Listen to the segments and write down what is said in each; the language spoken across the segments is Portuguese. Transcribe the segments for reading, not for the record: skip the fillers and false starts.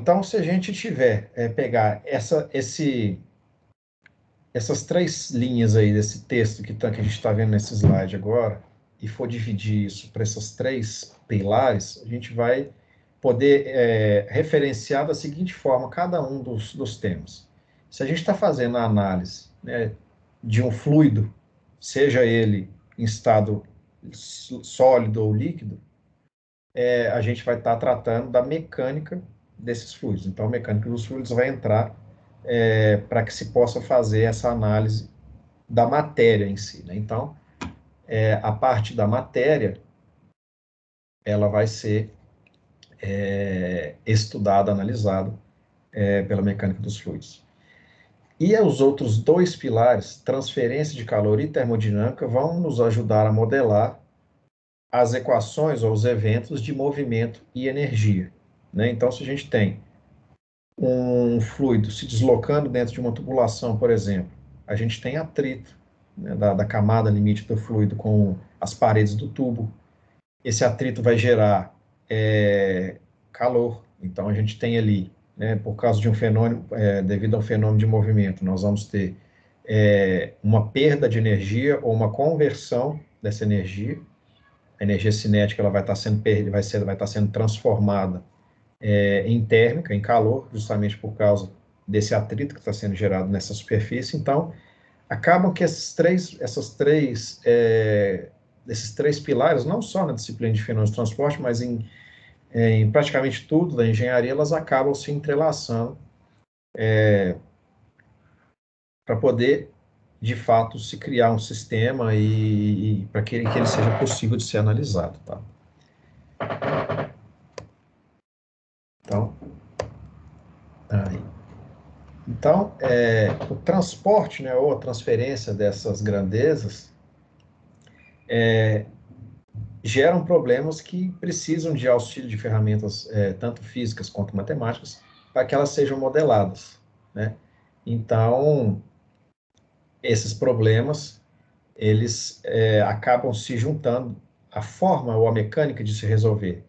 Então, se a gente tiver, pegar essas três linhas aí desse texto que a gente está vendo nesse slide agora, e for dividir isso para esses três pilares, a gente vai poder referenciar da seguinte forma cada um dos temas. Se a gente está fazendo a análise, né, de um fluido, seja ele em estado sólido ou líquido, a gente vai estar tratando da mecânica desses fluidos. Então, a mecânica dos fluidos vai entrar para que se possa fazer essa análise da matéria em si, né? Então, a parte da matéria, ela vai ser estudada, analisada pela mecânica dos fluidos. E os outros dois pilares, transferência de calor e termodinâmica, vão nos ajudar a modelar as equações ou os eventos de movimento e energia, né? Então, se a gente tem um fluido se deslocando dentro de uma tubulação, por exemplo, a gente tem atrito, né, da camada limite do fluido com as paredes do tubo. Esse atrito vai gerar calor. Então, a gente tem ali, né, por causa de um fenômeno, devido a um fenômeno de movimento, nós vamos ter uma perda de energia ou uma conversão dessa energia. A energia cinética ela vai estar sendo vai estar sendo transformada em térmica, em calor, justamente por causa desse atrito que está sendo gerado nessa superfície. Então, acabam que esses três pilares, não só na disciplina de fenômenos de transporte, mas em praticamente tudo da engenharia, elas acabam se entrelaçando para poder, de fato, se criar um sistema e para que ele seja possível de ser analisado, tá? Então, aí. Então, o transporte, né, ou a transferência dessas grandezas geram problemas que precisam de auxílio de ferramentas tanto físicas quanto matemáticas para que elas sejam modeladas, né? Então, esses problemas, eles acabam se juntando, a forma ou a mecânica de se resolver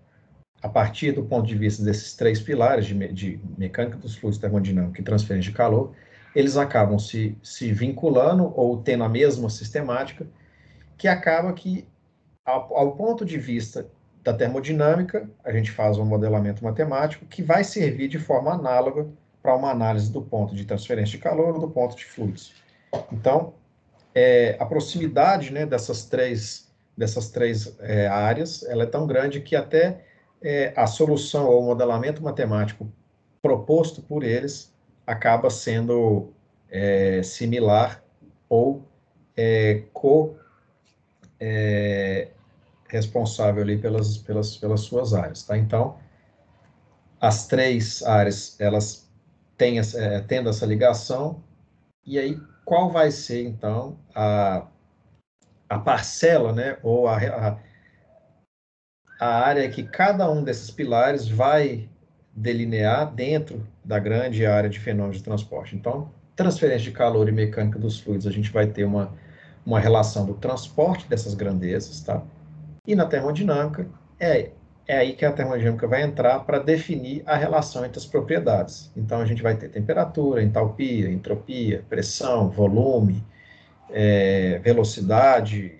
a partir do ponto de vista desses três pilares de mecânica dos fluidos, termodinâmica e transferência de calor, eles acabam se vinculando ou tendo a mesma sistemática, que acaba que, ao ponto de vista da termodinâmica, a gente faz um modelamento matemático que vai servir de forma análoga para uma análise do ponto de transferência de calor ou do ponto de fluidos. Então, a proximidade, né, dessas três áreas, ela é tão grande que até a solução ou o modelamento matemático proposto por eles acaba sendo similar ou responsável ali pelas suas áreas, tá? Então, as três áreas, elas tendo essa ligação, e aí qual vai ser, então, a parcela, né, ou a área que cada um desses pilares vai delinear dentro da grande área de fenômenos de transporte. Então, transferência de calor e mecânica dos fluidos, a gente vai ter uma relação do transporte dessas grandezas, tá? E na termodinâmica, é aí que a termodinâmica vai entrar para definir a relação entre as propriedades. Então, a gente vai ter temperatura, entalpia, entropia, pressão, volume, velocidade,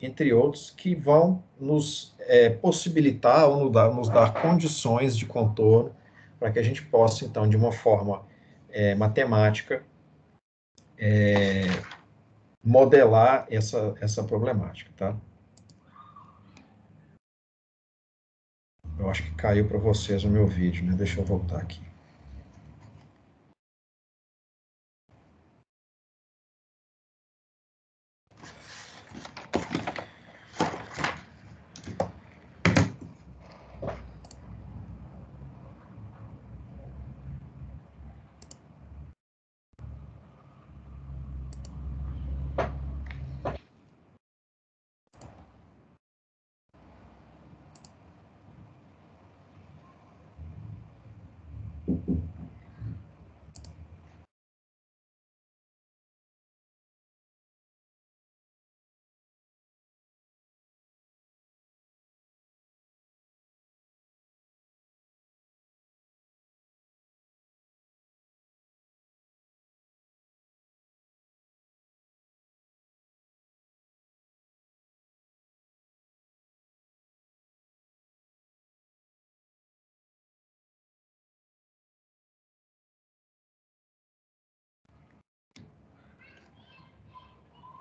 entre outros, que vão nos possibilitar ou nos dar condições de contorno para que a gente possa, então, de uma forma matemática, modelar essa problemática, tá? Eu acho que caiu para vocês o meu vídeo, né? Deixa eu voltar aqui.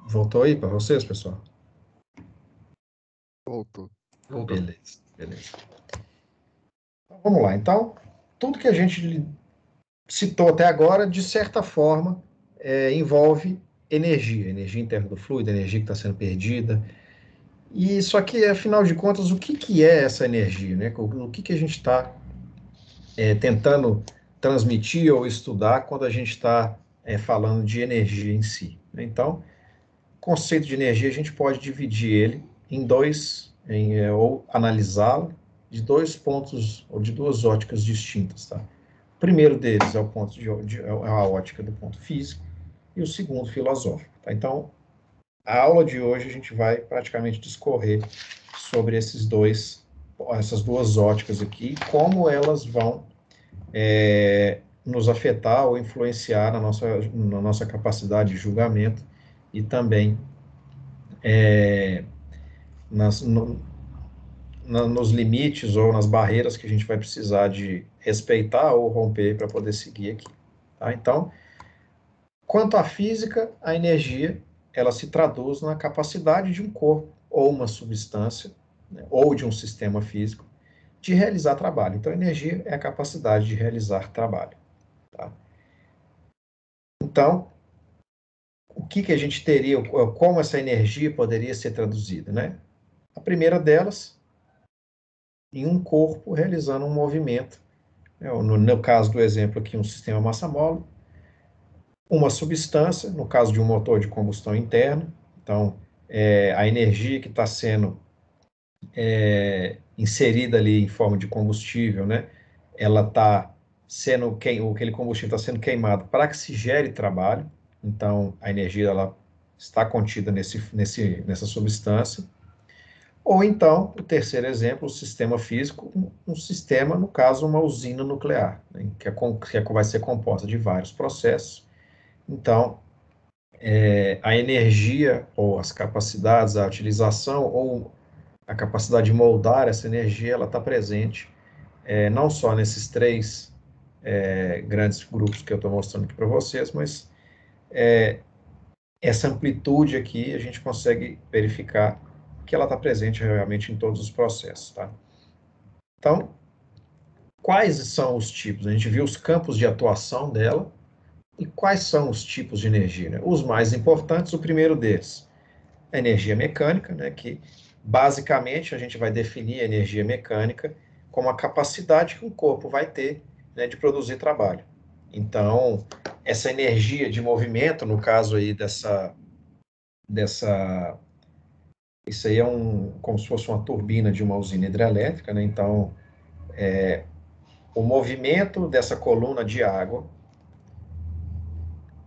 Voltou aí para vocês, pessoal? Voltou. Beleza, beleza. Então, vamos lá. Então, tudo que a gente citou até agora, de certa forma, envolve energia interna do fluido, energia que está sendo perdida. E só que, afinal de contas, o que é essa energia, né? O que a gente está tentando transmitir ou estudar quando a gente está falando de energia em si, né? Então, o conceito de energia a gente pode dividir ele em dois, ou analisá-lo de dois pontos ou de duas óticas distintas, tá? O primeiro deles é o ponto é a ótica do ponto físico e o segundo filosófico, tá? Então, a aula de hoje a gente vai praticamente discorrer sobre essas duas óticas aqui, como elas vão nos afetar ou influenciar na nossa capacidade de julgamento e também nas, no, nos limites ou nas barreiras que a gente vai precisar de respeitar ou romper para poder seguir aqui. Tá? Então, quanto à física, a energia ela se traduz na capacidade de um corpo ou uma substância, né, ou de um sistema físico, de realizar trabalho. Então, energia é a capacidade de realizar trabalho. Tá? Então, o que a gente teria, como essa energia poderia ser traduzida, né? A primeira delas, em um corpo realizando um movimento, né? No caso do exemplo aqui, um sistema massa-mola, uma substância, no caso de um motor de combustão interna, então, a energia que está sendo inserida ali em forma de combustível, né? Ela está sendo, aquele combustível está sendo queimado para que se gere trabalho, então a energia ela está contida nessa substância. Ou então, o terceiro exemplo, o sistema físico, um sistema, no caso, uma usina nuclear, né, que vai ser composta de vários processos. Então, a energia, ou as capacidades, a utilização, ou a capacidade de moldar essa energia, ela está presente, não só nesses três grandes grupos que eu estou mostrando aqui para vocês, mas essa amplitude aqui a gente consegue verificar que ela está presente realmente em todos os processos, tá? Então, quais são os tipos? A gente viu os campos de atuação dela e quais são os tipos de energia, né? Os mais importantes, o primeiro deles, a energia mecânica, né, que basicamente a gente vai definir a energia mecânica como a capacidade que um corpo vai ter, né, de produzir trabalho. Então, essa energia de movimento, no caso aí isso aí é como se fosse uma turbina de uma usina hidrelétrica, né? Então, o movimento dessa coluna de água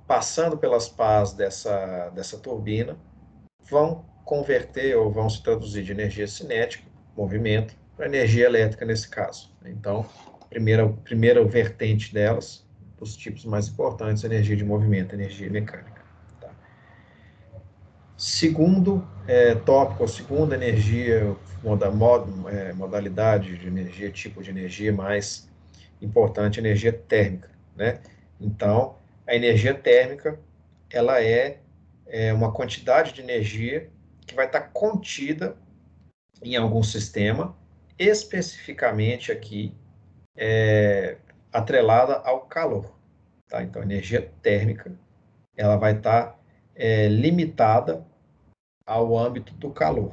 passando pelas pás dessa turbina vão converter ou vão se traduzir de energia cinética, movimento, para energia elétrica nesse caso. Então, primeira vertente delas, os tipos mais importantes, energia de movimento, energia mecânica. Tá? Segundo tópico, segunda energia, modalidade de energia, tipo de energia mais importante, energia térmica, né? Então, a energia térmica, ela é uma quantidade de energia que vai estar contida em algum sistema, especificamente aqui atrelada ao calor. Tá? Então, a energia térmica ela vai estar limitada ao âmbito do calor.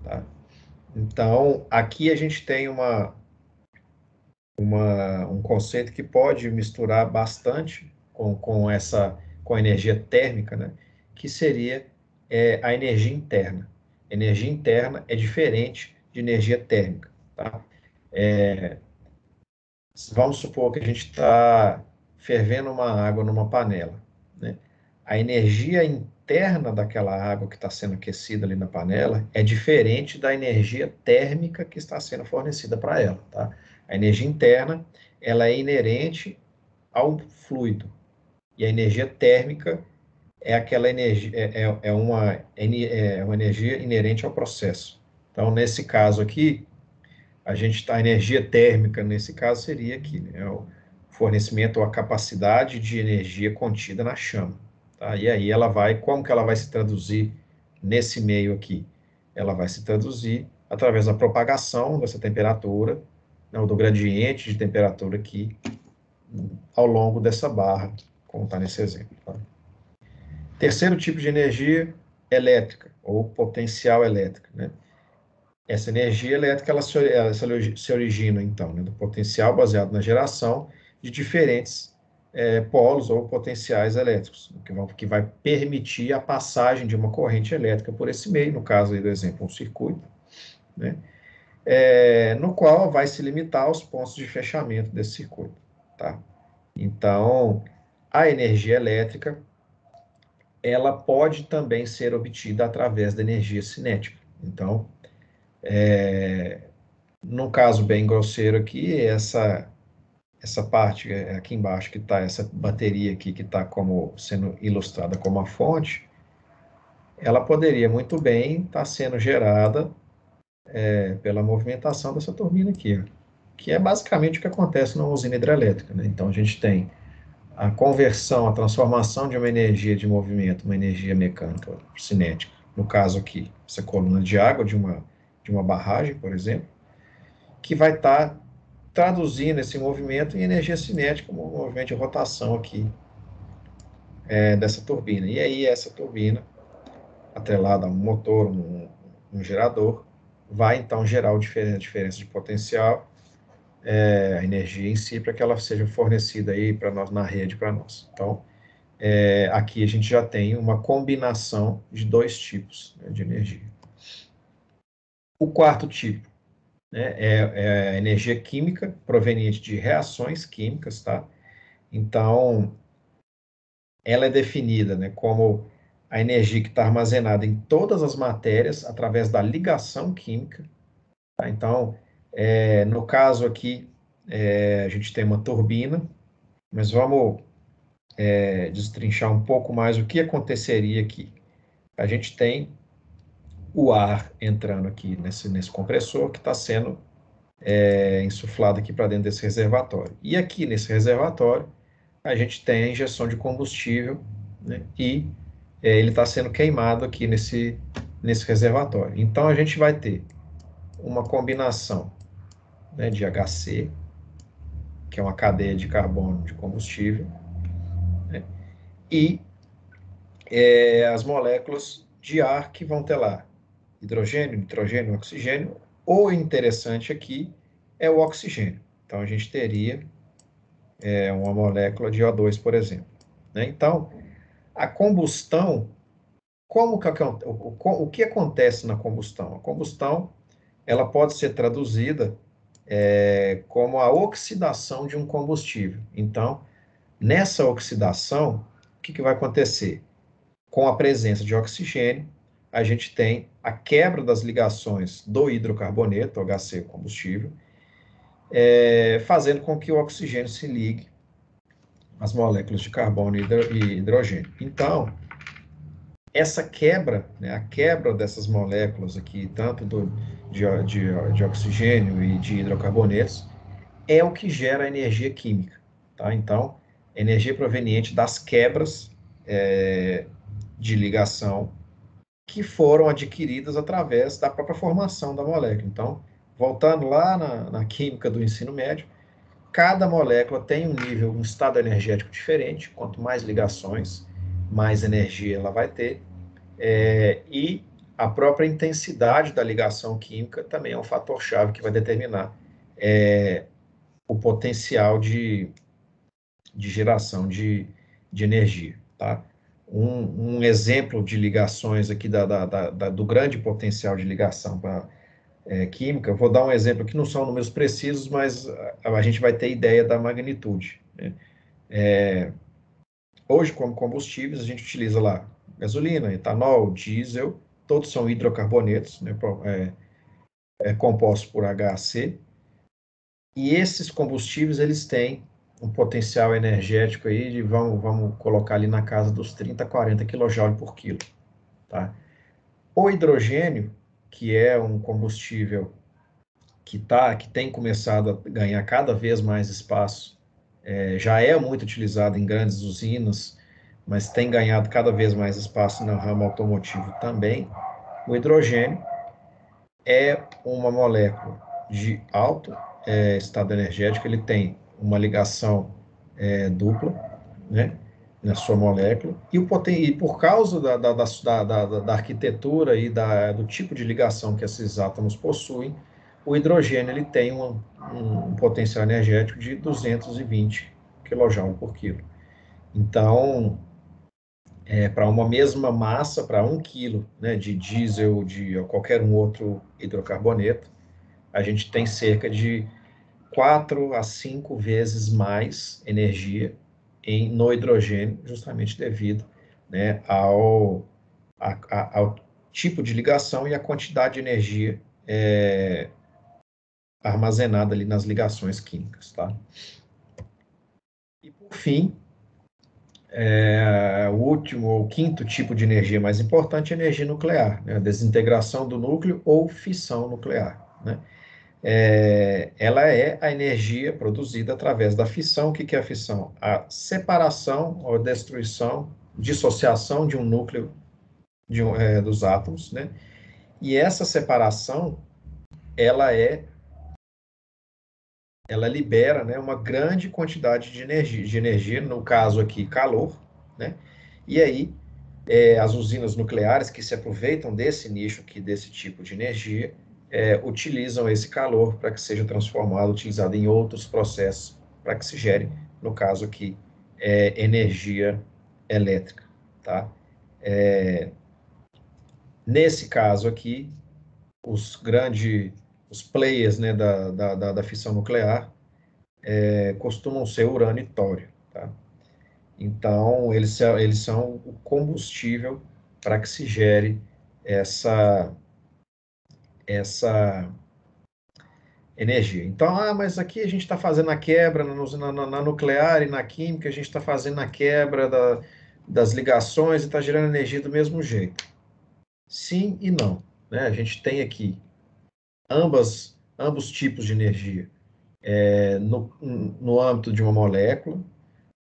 Tá? Então, aqui a gente tem um conceito que pode misturar bastante com a energia térmica, né? Que seria a energia interna. Energia interna é diferente de energia térmica. Tá? Vamos supor que a gente está fervendo uma água numa panela. Né? A energia interna daquela água que está sendo aquecida ali na panela é diferente da energia térmica que está sendo fornecida para ela. Tá? A energia interna ela é inerente ao fluido e a energia térmica é aquela energia uma energia inerente ao processo. Então, nesse caso aqui, a energia térmica, nesse caso, seria aqui, né, o fornecimento ou a capacidade de energia contida na chama. Tá? E aí ela vai, como que ela vai se traduzir nesse meio aqui? Ela vai se traduzir através da propagação dessa temperatura, né, ou do gradiente de temperatura aqui, ao longo dessa barra, como está nesse exemplo. Tá? Terceiro tipo de energia, elétrica, ou potencial elétrica. Né? Essa energia elétrica ela se origina, então, né, do potencial baseado na geração de diferentes polos ou potenciais elétricos, que vai permitir a passagem de uma corrente elétrica por esse meio, no caso aí do exemplo, um circuito, né, no qual vai se limitar aos pontos de fechamento desse circuito. Tá? Então, a energia elétrica ela pode também ser obtida através da energia cinética. Então, no caso bem grosseiro aqui, essa parte aqui embaixo que está, essa bateria aqui que está como sendo ilustrada como a fonte, ela poderia muito bem estar sendo gerada pela movimentação dessa turbina aqui, que é basicamente o que acontece numa usina hidrelétrica. Né? Então a gente tem a conversão, a transformação de uma energia de movimento, uma energia mecânica, cinética, no caso aqui, essa coluna de água de uma barragem, por exemplo, que vai estar traduzindo esse movimento em energia cinética, um movimento de rotação aqui dessa turbina. E aí essa turbina, atrelada a um motor, um gerador, vai então gerar a diferença de potencial, a energia em si, para que ela seja fornecida aí para nós na rede para nós. Então, aqui a gente já tem uma combinação de dois tipos, né, de energia. O quarto tipo, né, é a energia química proveniente de reações químicas, tá? Então, ela é definida, né, como a energia que está armazenada em todas as matérias através da ligação química. Tá? Então, no caso aqui, a gente tem uma turbina, mas vamos destrinchar um pouco mais o que aconteceria aqui. A gente tem o ar entrando aqui nesse compressor que está sendo insuflado aqui para dentro desse reservatório. E aqui nesse reservatório, a gente tem a injeção de combustível, né, e ele está sendo queimado aqui nesse reservatório. Então, a gente vai ter uma combinação, né, de HC, que é uma cadeia de carbono de combustível, né, e as moléculas de ar que vão ter lá hidrogênio, nitrogênio, oxigênio. O interessante aqui é o oxigênio. Então, a gente teria uma molécula de O2, por exemplo. Né? Então, a combustão, o que acontece na combustão? A combustão ela pode ser traduzida como a oxidação de um combustível. Então, nessa oxidação, o que vai acontecer? Com a presença de oxigênio, a gente tem a quebra das ligações do hidrocarboneto, HC, combustível, fazendo com que o oxigênio se ligue às moléculas de carbono e hidrogênio. Então, essa quebra, né, a quebra dessas moléculas aqui, tanto de oxigênio e de hidrocarbonetos, é o que gera a energia química. Tá? Então, energia proveniente das quebras de ligação que foram adquiridas através da própria formação da molécula. Então, voltando lá na química do ensino médio, cada molécula tem um nível, um estado energético diferente. Quanto mais ligações, mais energia ela vai ter. E a própria intensidade da ligação química também é um fator-chave que vai determinar o potencial de geração de energia. Tá? Um exemplo de ligações aqui do grande potencial de ligação para química, vou dar um exemplo que não são números precisos, mas a gente vai ter ideia da magnitude. Né? Hoje, como combustíveis, a gente utiliza lá gasolina, etanol, diesel, todos são hidrocarbonetos, né, compostos por HC, e esses combustíveis, eles têm um potencial energético aí de, vamos colocar ali na casa dos 30 a 40 kJ por quilo. Tá? O hidrogênio, que é um combustível que tem começado a ganhar cada vez mais espaço, já é muito utilizado em grandes usinas, mas tem ganhado cada vez mais espaço no ramo automotivo também. O hidrogênio é uma molécula de alto estado energético, ele tem uma ligação dupla, né, na sua molécula, e por causa da arquitetura e do tipo de ligação que esses átomos possuem, o hidrogênio ele tem um potencial energético de 220 kJ por quilo. Então, para uma mesma massa, para 1 quilo, né, de diesel ou de qualquer outro hidrocarboneto, a gente tem cerca de 4 a 5 vezes mais energia no hidrogênio, justamente devido, né, ao tipo de ligação e a quantidade de energia armazenada ali nas ligações químicas, tá? E por fim, o quinto tipo de energia mais importante é a energia nuclear, né? A desintegração do núcleo ou fissão nuclear, né? Ela é a energia produzida através da fissão. O que é a fissão? A separação ou destruição, dissociação de um núcleo dos átomos, né? E essa separação, ela libera, né, uma grande quantidade de energia, no caso aqui, calor, né? E aí, as usinas nucleares que se aproveitam desse nicho, desse tipo de energia, utilizam esse calor para que seja transformado, utilizado em outros processos, para que se gere, no caso aqui, energia elétrica, tá? Nesse caso aqui, os players, né, da fissão nuclear costumam ser urânio e tório, tá? Então, eles são o combustível para que se gere essa energia. Então, mas aqui a gente está fazendo a quebra na nuclear e na química, a gente está fazendo a quebra das ligações e está gerando energia do mesmo jeito. Sim e não, né? A gente tem aqui ambos tipos de energia no âmbito de uma molécula,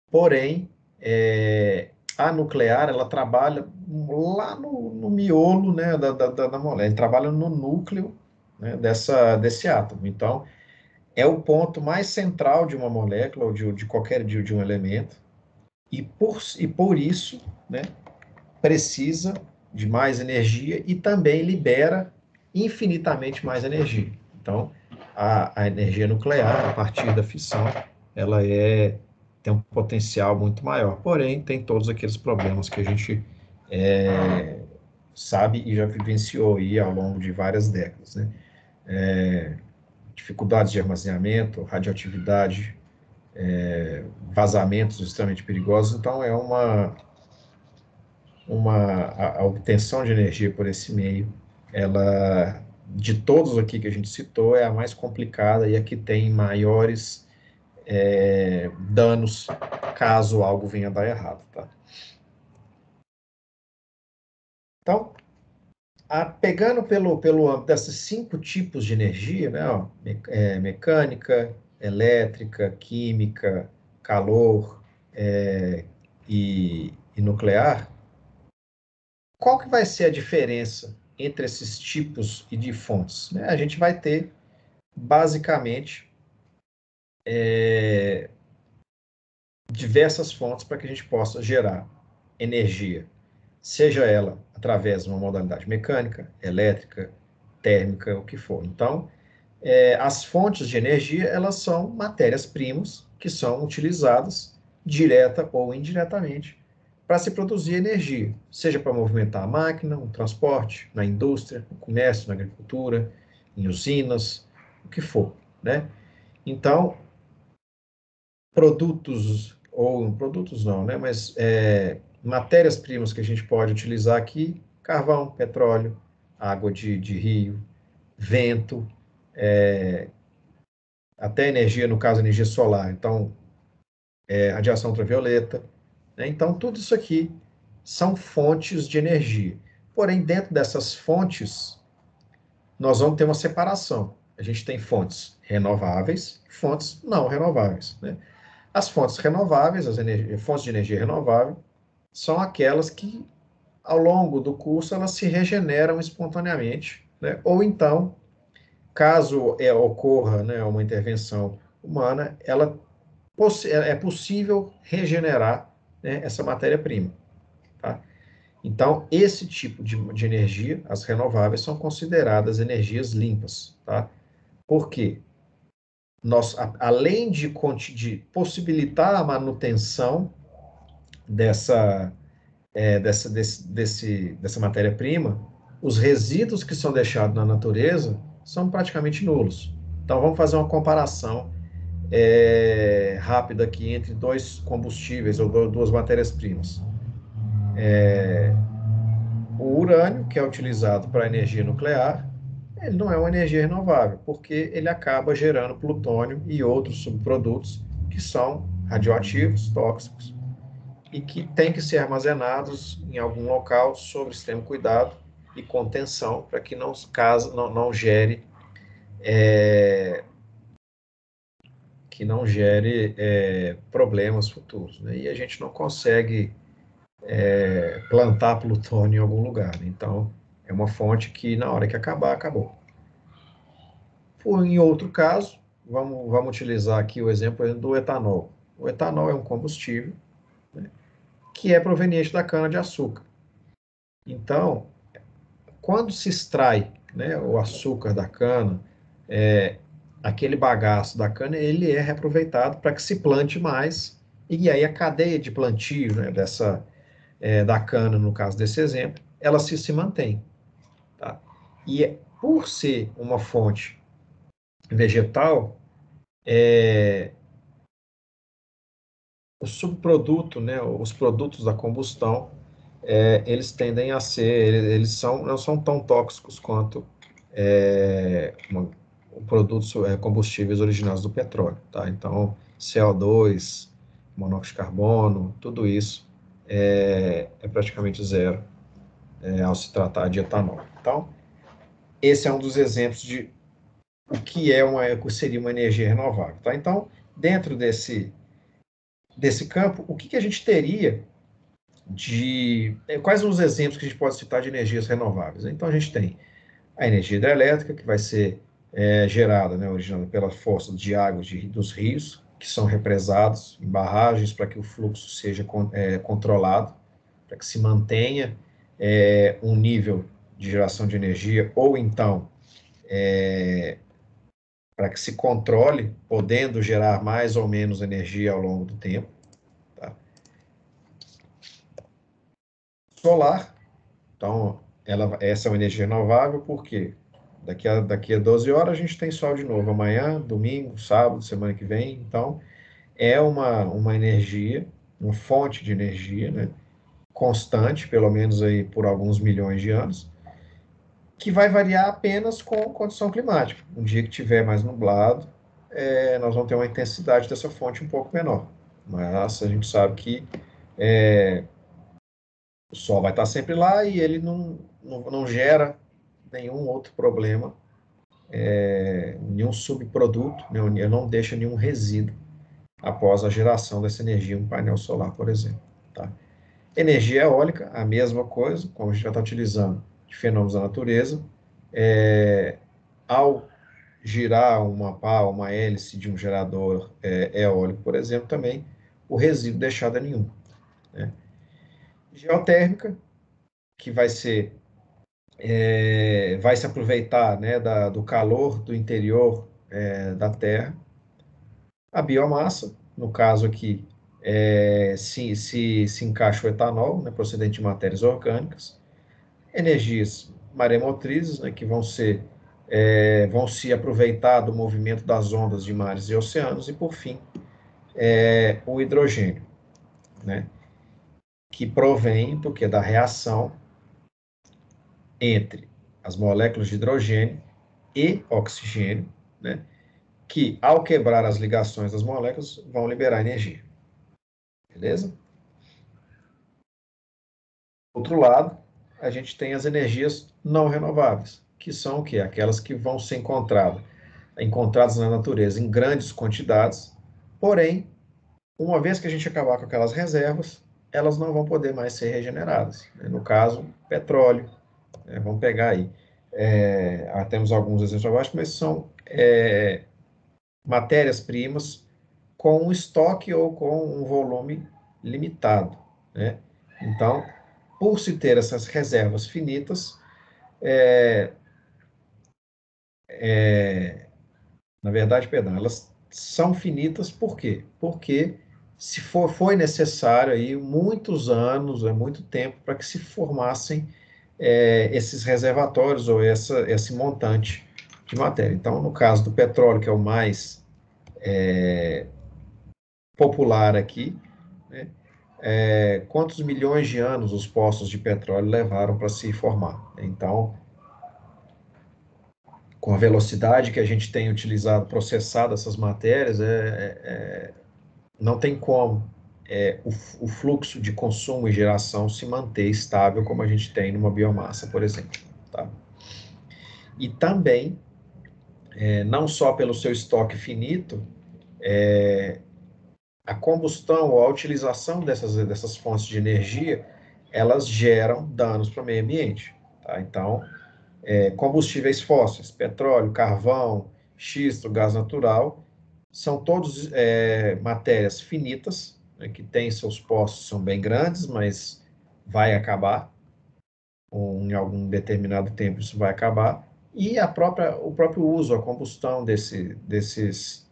porém, a nuclear, ela trabalha lá no miolo, né, da molécula, ela trabalha no núcleo, né, desse átomo. Então, é o ponto mais central de uma molécula ou de um elemento, e por isso, né, precisa de mais energia e também libera infinitamente mais energia. Então, a energia nuclear, a partir da fissão, ela tem um potencial muito maior, porém, tem todos aqueles problemas que a gente sabe e já vivenciou aí ao longo de várias décadas, né? Dificuldades de armazenamento, radioatividade, vazamentos extremamente perigosos. Então, a obtenção de energia por esse meio, ela, de todos aqui que a gente citou, é a mais complicada e a que tem maiores danos caso algo venha a dar errado, tá? Então, pegando pelo âmbito desses 5 tipos de energia, né, ó, mecânica, elétrica, química, calor e nuclear, qual que vai ser a diferença entre esses tipos e de fontes? Né? A gente vai ter, basicamente, diversas fontes para que a gente possa gerar energia, seja ela através de uma modalidade mecânica, elétrica, térmica, o que for. Então, as fontes de energia, elas são matérias-primas que são utilizadas direta ou indiretamente para se produzir energia, seja para movimentar a máquina, o transporte, na indústria, no comércio, na agricultura, em usinas, o que for, né? Então, produtos não, né? Mas matérias-primas que a gente pode utilizar aqui: carvão, petróleo, água de rio, vento, até energia, no caso, energia solar. Então, radiação ultravioleta, né? Então, tudo isso aqui são fontes de energia. Porém, dentro dessas fontes, nós vamos ter uma separação. A gente tem fontes renováveis e fontes não renováveis, né? As fontes renováveis, fontes de energia renovável, são aquelas que, ao longo do curso, elas se regeneram espontaneamente, né? Ou então, caso ocorra, né, uma intervenção humana, é possível regenerar, né, essa matéria-prima, tá? Então, esse tipo de energia, as renováveis, são consideradas energias limpas, tá? Por quê? Além de possibilitar a manutenção dessa, dessa matéria-prima, os resíduos que são deixados na natureza são praticamente nulos. Então, vamos fazer uma comparação rápida aqui entre dois combustíveis ou duas matérias-primas. O urânio, que é utilizado para energia nuclear, ele não é uma energia renovável, porque ele acaba gerando plutônio e outros subprodutos que são radioativos, tóxicos, e que têm que ser armazenados em algum local sob extremo cuidado e contenção, para que não gere problemas futuros, né? E a gente não consegue plantar plutônio em algum lugar, né? Então, é uma fonte que, na hora que acabar, acabou. Em outro caso, vamos utilizar aqui o exemplo do etanol. O etanol é um combustível, né, que é proveniente da cana-de-açúcar. Então, quando se extrai, né, o açúcar da cana, aquele bagaço da cana, ele é reaproveitado para que se plante mais, e aí a cadeia de plantio, né, da cana, no caso desse exemplo, ela se mantém. Tá? E por ser uma fonte vegetal, o subproduto, né, os produtos da combustão, eles tendem a ser, não são tão tóxicos quanto produtos combustíveis originários do petróleo, tá? Então, CO2, monóxido de carbono, tudo isso é praticamente zero ao se tratar de etanol. Então, esse é um dos exemplos de o que seria uma energia renovável, tá? Então, dentro desse campo, o que a gente teria quais são os exemplos que a gente pode citar de energias renováveis? Então, a gente tem a energia hidrelétrica, que vai ser gerada, né, originada pela força de água dos rios, que são represados em barragens para que o fluxo seja controlado, para que se mantenha um nível de geração de energia, ou então para que se controle, podendo gerar mais ou menos energia ao longo do tempo. Tá? Solar, então, essa é uma energia renovável, por quê? Daqui a 12 horas a gente tem sol de novo, amanhã, domingo, sábado, semana que vem, então é uma energia, uma fonte de energia, né, constante, pelo menos aí por alguns milhões de anos, que vai variar apenas com condição climática. Um dia que tiver mais nublado, nós vamos ter uma intensidade dessa fonte um pouco menor, mas a gente sabe que o sol vai estar sempre lá e ele não gera nenhum outro problema, nenhum subproduto, não deixa nenhum resíduo após a geração dessa energia em um painel solar, por exemplo. Tá? Energia eólica, a mesma coisa, como a gente já está utilizando de fenômenos da natureza, ao girar uma pá, uma hélice de um gerador eólico, por exemplo, também o resíduo deixado é nenhum. Né? Geotérmica, que vai se aproveitar, né, do calor do interior da Terra. A biomassa, no caso aqui, se encaixa o etanol, né, procedente de matérias orgânicas. Energias maremotrizes, né, que vão se aproveitar do movimento das ondas de mares e oceanos. E, por fim, o hidrogênio, né, que provém da reação entre as moléculas de hidrogênio e oxigênio, né, que, ao quebrar as ligações das moléculas, vão liberar energia. Beleza? Outro lado, a gente tem as energias não renováveis, que são o quê? Aquelas que vão ser encontradas na natureza em grandes quantidades, porém, uma vez que a gente acabar com aquelas reservas, elas não vão poder mais ser regeneradas. No caso, petróleo, vamos pegar aí. Temos alguns exemplos abaixo, mas são matérias-primas com um estoque ou com um volume limitado, né? Então, por se ter essas reservas finitas, na verdade, perdão, elas são finitas por quê? Porque foi necessário aí muitos anos, muito tempo, para que se formassem esses reservatórios ou esse montante de matéria. Então, no caso do petróleo, que é o mais popular aqui, né, quantos milhões de anos os poços de petróleo levaram para se formar? Então, com a velocidade que a gente tem utilizado, processado essas matérias, não tem como o fluxo de consumo e geração se manter estável como a gente tem numa biomassa, por exemplo. Tá? E também, não só pelo seu estoque finito, a combustão ou a utilização dessas fontes de energia, elas geram danos para o meio ambiente. Tá? Então, combustíveis fósseis, petróleo, carvão, xisto, gás natural, são todos matérias finitas, né, que têm seus postos, são bem grandes, mas vai acabar, ou em algum determinado tempo isso vai acabar, e o próprio uso, a combustão desses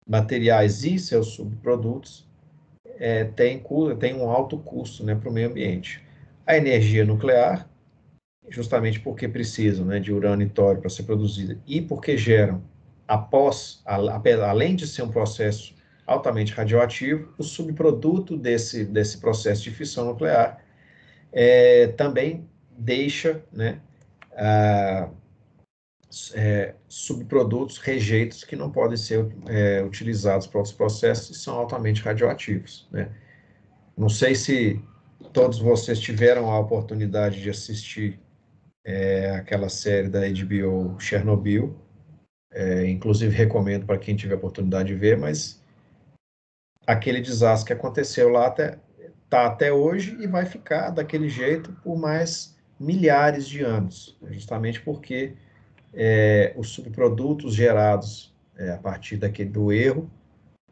materiais e seus subprodutos tem um alto custo, né, para o meio ambiente. A energia nuclear, justamente porque precisam, né, de urânio e tório para ser produzida e porque geram, além de ser um processo altamente radioativo, o subproduto desse processo de fissão nuclear também deixa, né, subprodutos, rejeitos que não podem ser utilizados para outros processos e são altamente radioativos, né? Não sei se todos vocês tiveram a oportunidade de assistir aquela série da HBO Chernobyl, inclusive recomendo para quem tiver a oportunidade de ver, mas aquele desastre que aconteceu lá está até hoje e vai ficar daquele jeito por mais milhares de anos, justamente porque os subprodutos gerados a partir do erro,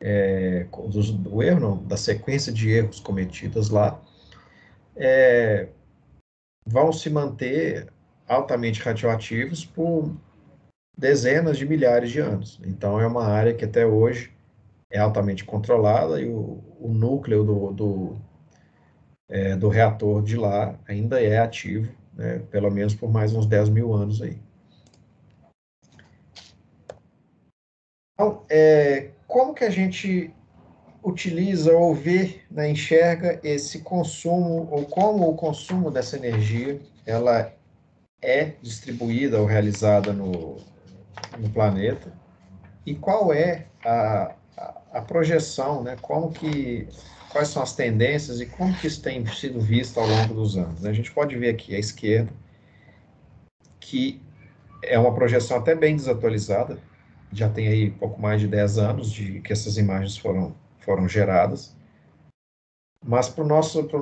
do erro não, da sequência de erros cometidos lá, vão se manter altamente radioativos por dezenas de milhares de anos. Então, é uma área que até hoje é altamente controlada e o núcleo do reator de lá ainda é ativo, né, pelo menos por mais uns 10 mil anos aí. Então, como que a gente utiliza ou vê, né, enxerga esse consumo, ou como o consumo dessa energia, ela é distribuída ou realizada no planeta, e qual é a projeção, né, quais são as tendências e como que isso tem sido visto ao longo dos anos. A gente pode ver aqui à esquerda que é uma projeção até bem desatualizada, já tem aí pouco mais de 10 anos de que essas imagens foram geradas, mas para o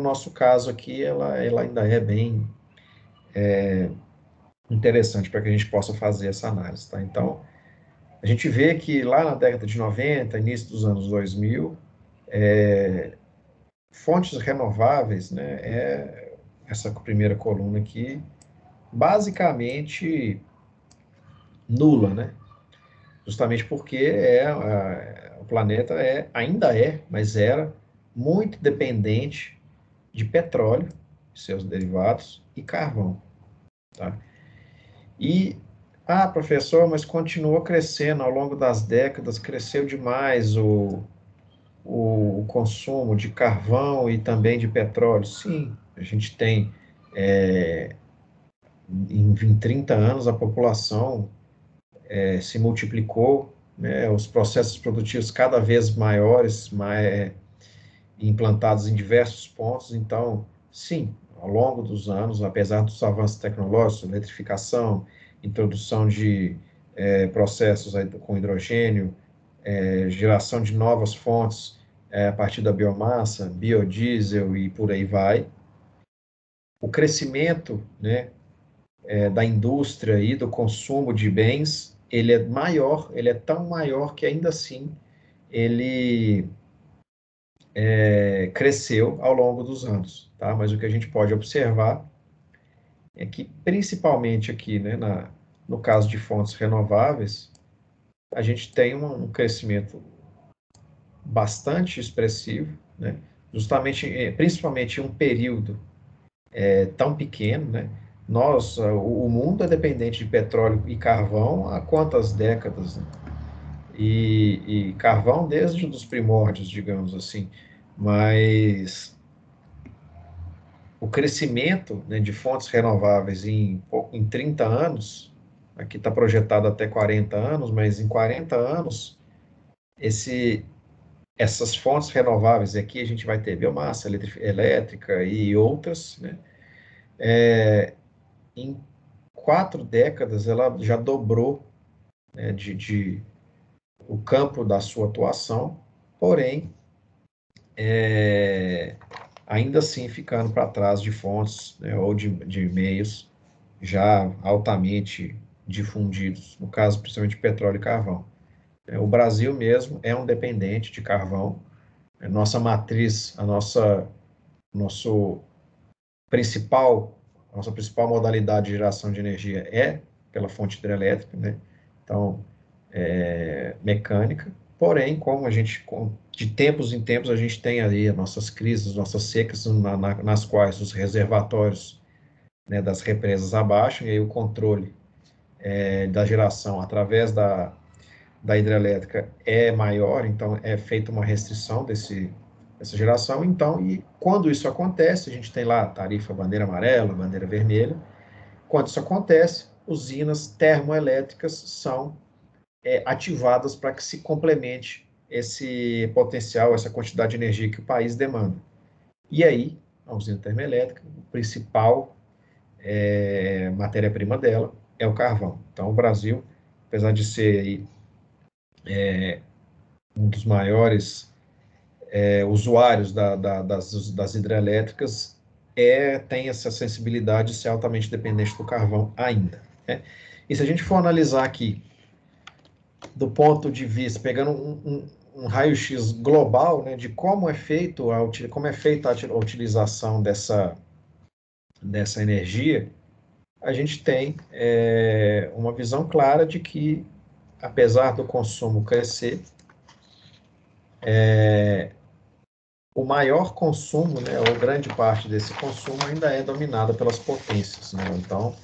nosso caso aqui, ela ainda é bem interessante para que a gente possa fazer essa análise. Tá? Então, a gente vê que lá na década de 90, início dos anos 2000, fontes renováveis, né, essa primeira coluna aqui, basicamente nula, né? Justamente porque o planeta ainda mas era muito dependente de petróleo, seus derivados, e carvão. Tá? E, professor, mas continuou crescendo ao longo das décadas, cresceu demais o consumo de carvão e também de petróleo. Sim, a gente tem, em 30 anos, a população se multiplicou, né, os processos produtivos cada vez maiores, implantados em diversos pontos. Então, sim, ao longo dos anos, apesar dos avanços tecnológicos, eletrificação, introdução de processos com hidrogênio, geração de novas fontes a partir da biomassa, biodiesel e por aí vai. O crescimento, né, da indústria e do consumo de bens, ele é maior, ele é tão maior que ainda assim ele cresceu ao longo dos anos, tá? Mas o que a gente pode observar é que, principalmente aqui, né, no caso de fontes renováveis, a gente tem um crescimento bastante expressivo, né? Justamente, principalmente em um período tão pequeno, né? O mundo é dependente de petróleo e carvão há quantas décadas, né? E carvão desde os primórdios, digamos assim. Mas o crescimento, né, de fontes renováveis em 30 anos, aqui está projetado até 40 anos, mas em 40 anos, essas fontes renováveis, aqui a gente vai ter biomassa elétrica e outras, né, em 4 décadas ela já dobrou, né, o campo da sua atuação, porém, ainda assim ficando para trás de fontes, né, ou de meios já altamente difundidos, no caso principalmente petróleo e carvão. O Brasil mesmo é um dependente de carvão. Nossa matriz, nosso principal, nossa principal modalidade de geração de energia é pela fonte hidrelétrica, né? Então, mecânica. Porém, como a gente, de tempos em tempos, a gente tem aí as nossas crises, nossas secas, nas quais os reservatórios, né, das represas abaixam, e aí o controle da geração através da hidrelétrica é maior, então é feita uma restrição dessa geração. Então, e quando isso acontece, a gente tem lá a tarifa bandeira amarela, bandeira vermelha. Quando isso acontece, usinas termoelétricas são ativadas para que se complemente esse potencial, essa quantidade de energia que o país demanda. E aí, a usina termoelétrica, o principal matéria-prima dela é o carvão. Então, o Brasil, apesar de ser aí, um dos maiores usuários das hidrelétricas, tem essa sensibilidade de ser altamente dependente do carvão ainda, né? E se a gente for analisar aqui, do ponto de vista, pegando um raio-x global, né, de como é feita a utilização dessa energia, a gente tem uma visão clara de que, apesar do consumo crescer, o maior consumo, né, ou grande parte desse consumo ainda é dominada pelas potências, né? Então,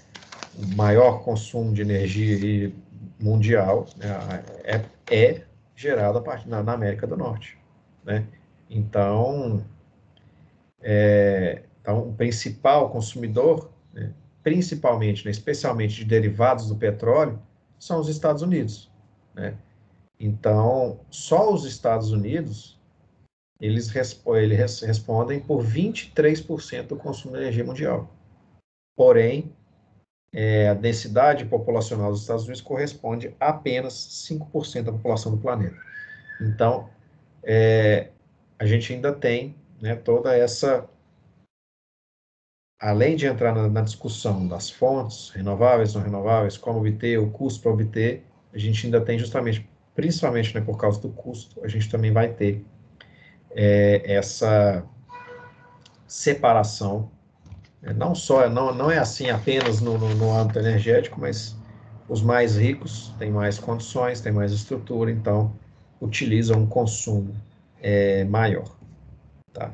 o maior consumo de energia mundial, né, é gerado na América do Norte, né? Então, o principal consumidor, né, principalmente, né, especialmente de derivados do petróleo, são os Estados Unidos, né? Então, só os Estados Unidos eles respondem por 23% do consumo de energia mundial. Porém, a densidade populacional dos Estados Unidos corresponde a apenas 5% da população do planeta. Então, a gente ainda tem, né, toda essa... Além de entrar na discussão das fontes, renováveis, não renováveis, como obter, o custo para obter, a gente ainda tem justamente, principalmente, né, por causa do custo, a gente também vai ter essa separação. Não é assim apenas no âmbito energético, mas os mais ricos têm mais condições, têm mais estrutura, então utilizam um consumo maior. Tá?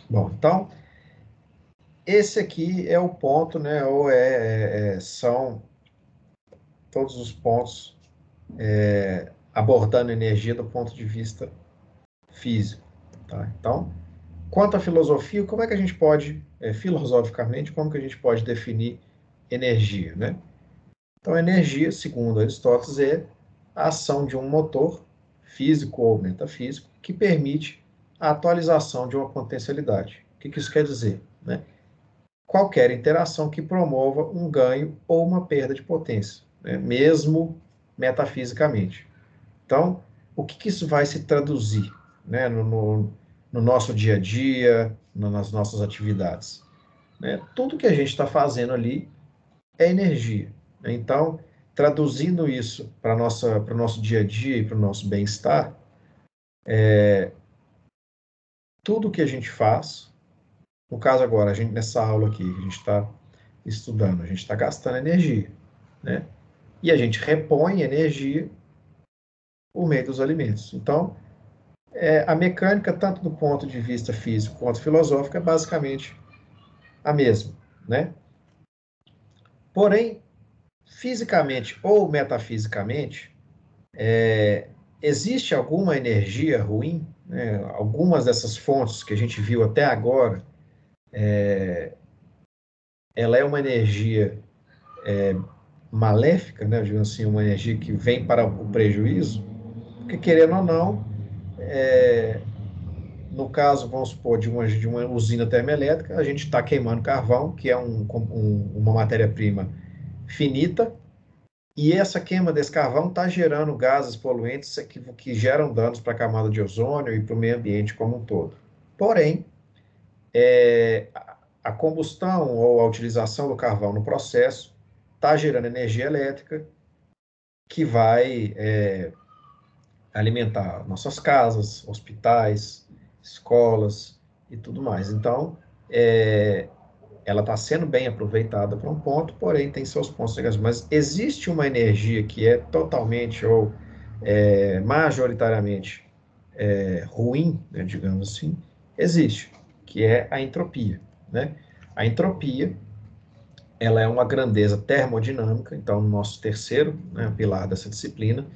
Bom, então, esse aqui é o ponto, né, ou são todos os pontos abordando energia do ponto de vista físico. Tá? Então, quanto à filosofia, como é que a gente pode, filosoficamente, como que a gente pode definir energia, né? Então, energia, segundo Aristóteles, é a ação de um motor físico ou metafísico que permite a atualização de uma potencialidade. O que isso quer dizer, né? qualquer interação que promova um ganho ou uma perda de potência, né? Mesmo metafisicamente. Então, o que isso vai se traduzir, né, no nosso dia a dia, nas nossas atividades? Né? Tudo que a gente está fazendo ali é energia. Né? Então, traduzindo isso para o nosso dia a dia e para o nosso bem-estar, tudo que a gente faz, no caso agora, nessa aula aqui que a gente está estudando, a gente está gastando energia, né? E a gente repõe energia por meio dos alimentos. Então, a mecânica, tanto do ponto de vista físico quanto filosófico, é basicamente a mesma, né? Porém, fisicamente ou metafisicamente, existe alguma energia ruim, né? Algumas dessas fontes que a gente viu até agora, ela é uma energia maléfica, né? Digamos assim, uma energia que vem para o prejuízo, porque querendo ou não, no caso, vamos supor, de uma usina termoelétrica, a gente está queimando carvão, que é uma matéria-prima finita, e essa queima desse carvão está gerando gases poluentes que geram danos para a camada de ozônio e para o meio ambiente como um todo. Porém, a combustão ou a utilização do carvão no processo está gerando energia elétrica que vai alimentar nossas casas, hospitais, escolas e tudo mais. Então, ela está sendo bem aproveitada para um ponto, porém tem seus pontos negativos. Mas existe uma energia que é totalmente ou majoritariamente ruim, né, digamos assim, existe, que é a entropia, né? A entropia, ela é uma grandeza termodinâmica, então, no nosso terceiro, né, pilar dessa disciplina,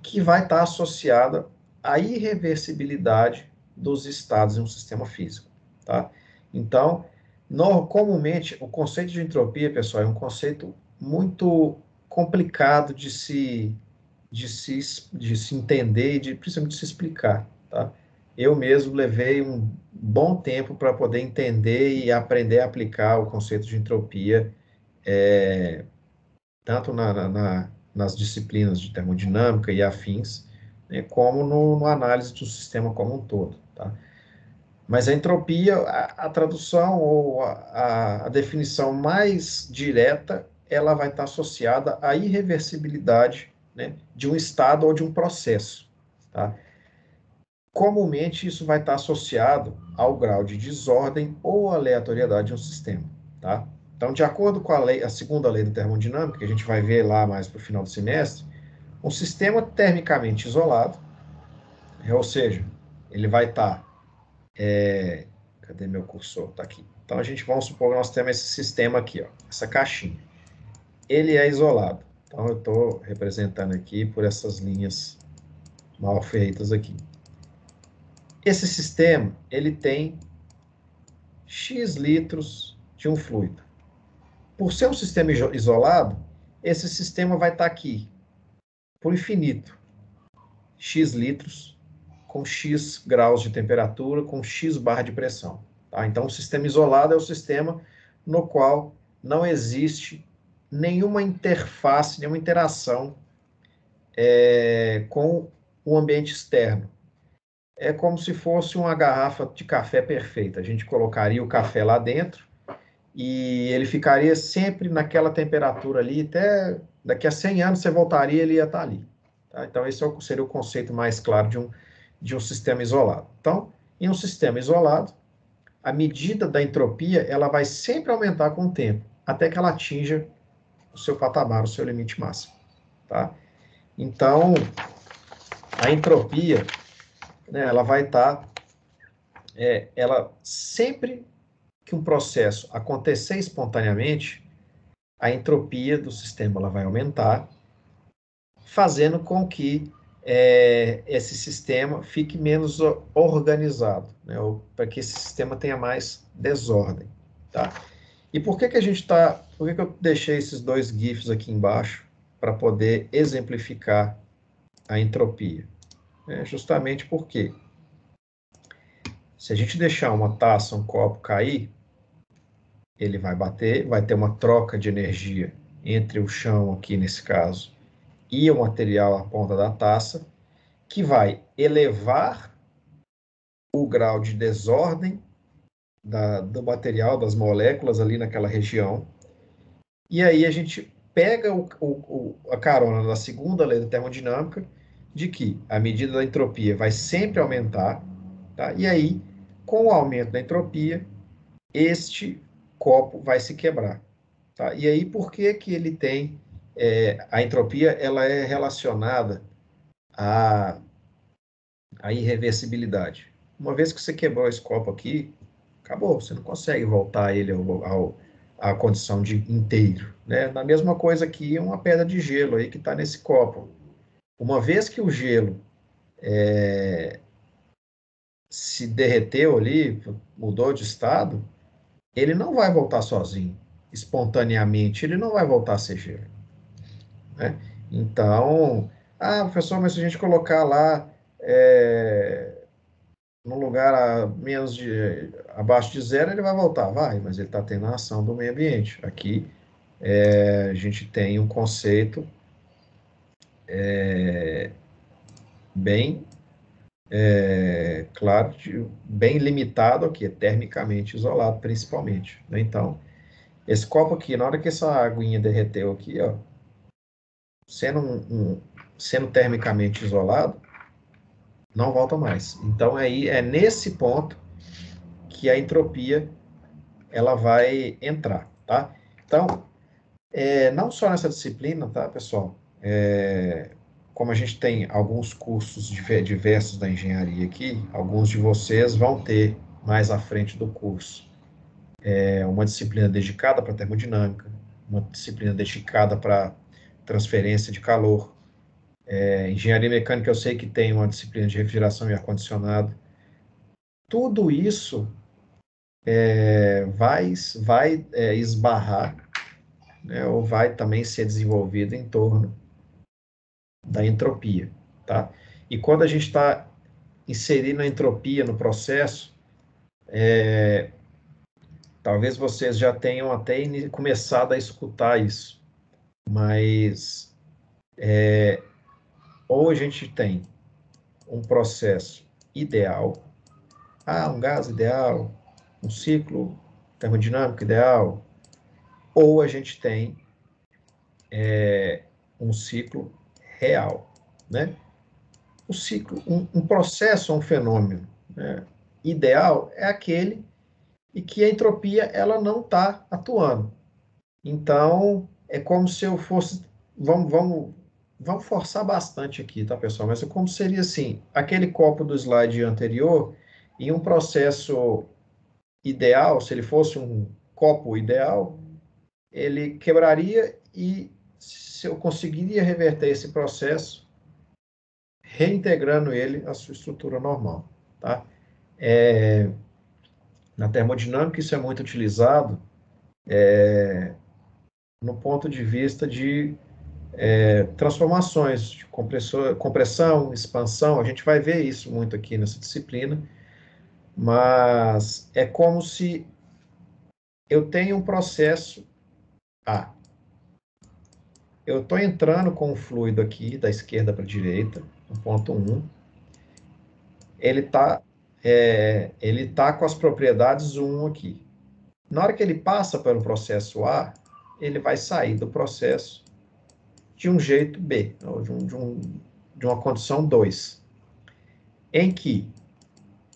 que vai estar associada à irreversibilidade dos estados em um sistema físico, tá? Então, comumente, o conceito de entropia, pessoal, é um conceito muito complicado de se entender e principalmente de se explicar, tá? Eu mesmo levei um bom tempo para poder entender e aprender a aplicar o conceito de entropia, tanto nas disciplinas de termodinâmica e afins, né, como no análise do sistema como um todo, tá? Mas a entropia, a tradução ou a definição mais direta, ela vai estar associada à irreversibilidade, né, de um estado ou de um processo, tá? Comumente, isso vai estar associado ao grau de desordem ou aleatoriedade de um sistema, tá? Então, de acordo com a segunda lei da termodinâmica, que a gente vai ver lá mais para o final do semestre, um sistema termicamente isolado, ou seja, ele vai estar... cadê meu cursor? Está aqui. Então, vamos supor que nós temos esse sistema aqui, ó, essa caixinha. Ele é isolado. Então, eu estou representando aqui por essas linhas mal feitas aqui. Esse sistema, ele tem X litros de um fluido. Por ser um sistema isolado, esse sistema vai estar aqui, por infinito. X litros, com X graus de temperatura, com X barra de pressão. Tá? Então, o sistema isolado é o sistema no qual não existe nenhuma interface, nenhuma interação com o ambiente externo. É como se fosse uma garrafa de café perfeita. A gente colocaria o café lá dentro e ele ficaria sempre naquela temperatura ali, até daqui a 100 anos você voltaria, ele ia estar ali. Tá? Então, esse seria o conceito mais claro de um sistema isolado. Então, em um sistema isolado, a medida da entropia ela vai sempre aumentar com o tempo, até que ela atinja o seu patamar, o seu limite máximo. Tá? Então, a entropia, né, ela vai estar... ela sempre que um processo acontecer espontaneamente, a entropia do sistema ela vai aumentar, fazendo com que esse sistema fique menos organizado, né, para que esse sistema tenha mais desordem. Tá? E por que eu deixei esses dois GIFs aqui embaixo para poder exemplificar a entropia? Justamente porque se a gente deixar uma taça, um copo cair, ele vai bater, vai ter uma troca de energia entre o chão, aqui nesse caso, e o material à ponta da taça, que vai elevar o grau de desordem do material, das moléculas ali naquela região, e aí a gente pega a carona da segunda lei da termodinâmica, de que a medida da entropia vai sempre aumentar, tá? E aí, com o aumento da entropia, este copo vai se quebrar. Tá? E aí, por que que ele tem... a entropia ela é relacionada à, à irreversibilidade. Uma vez que você quebrou esse copo aqui, acabou, você não consegue voltar ele à condição de inteiro. Né? Na mesma coisa que uma pedra de gelo aí que está nesse copo. Uma vez que o gelo se derreteu ali, mudou de estado, ele não vai voltar sozinho, espontaneamente, ele não vai voltar a ser gelo. Né? Então, professor, mas se a gente colocar lá num lugar abaixo de zero, ele vai voltar. Vai, mas ele está tendo a ação do meio ambiente. Aqui a gente tem um conceito bem claro, bem limitado aqui, termicamente isolado, principalmente. Né? Então, esse copo aqui, na hora que essa aguinha derreteu aqui, ó, sendo termicamente isolado, não volta mais. Então, aí é nesse ponto que a entropia ela vai entrar, tá? Então, não só nessa disciplina, tá, pessoal? Como a gente tem alguns cursos diversos da engenharia aqui, alguns de vocês vão ter mais à frente do curso uma disciplina dedicada para termodinâmica, uma disciplina dedicada para transferência de calor. Engenharia mecânica eu sei que tem uma disciplina de refrigeração e ar-condicionado. Tudo isso vai esbarrar, né, ou vai também ser desenvolvido em torno da entropia, tá? E quando a gente está inserindo a entropia no processo, talvez vocês já tenham até começado a escutar isso, mas ou a gente tem um processo ideal, um gás ideal, um ciclo termodinâmico ideal, ou a gente tem um ciclo real, né? O ciclo, um processo, um fenômeno, né, ideal é aquele em que a entropia ela não está atuando. Então, é como se eu fosse... Vamos forçar bastante aqui, tá, pessoal? Mas é como seria assim, aquele copo do slide anterior, em um processo ideal, se ele fosse um copo ideal, ele quebraria e se eu conseguiria reverter esse processo, reintegrando ele à sua estrutura normal, tá? Na termodinâmica, isso é muito utilizado no ponto de vista de transformações, de compressão, expansão, a gente vai ver isso muito aqui nessa disciplina, mas é como se eu tenho um processo A. Eu estou entrando com o fluido aqui, da esquerda para a direita, no ponto 1, ele tá com as propriedades 1 aqui. Na hora que ele passa pelo processo A, ele vai sair do processo de um jeito B, ou de uma condição 2, em que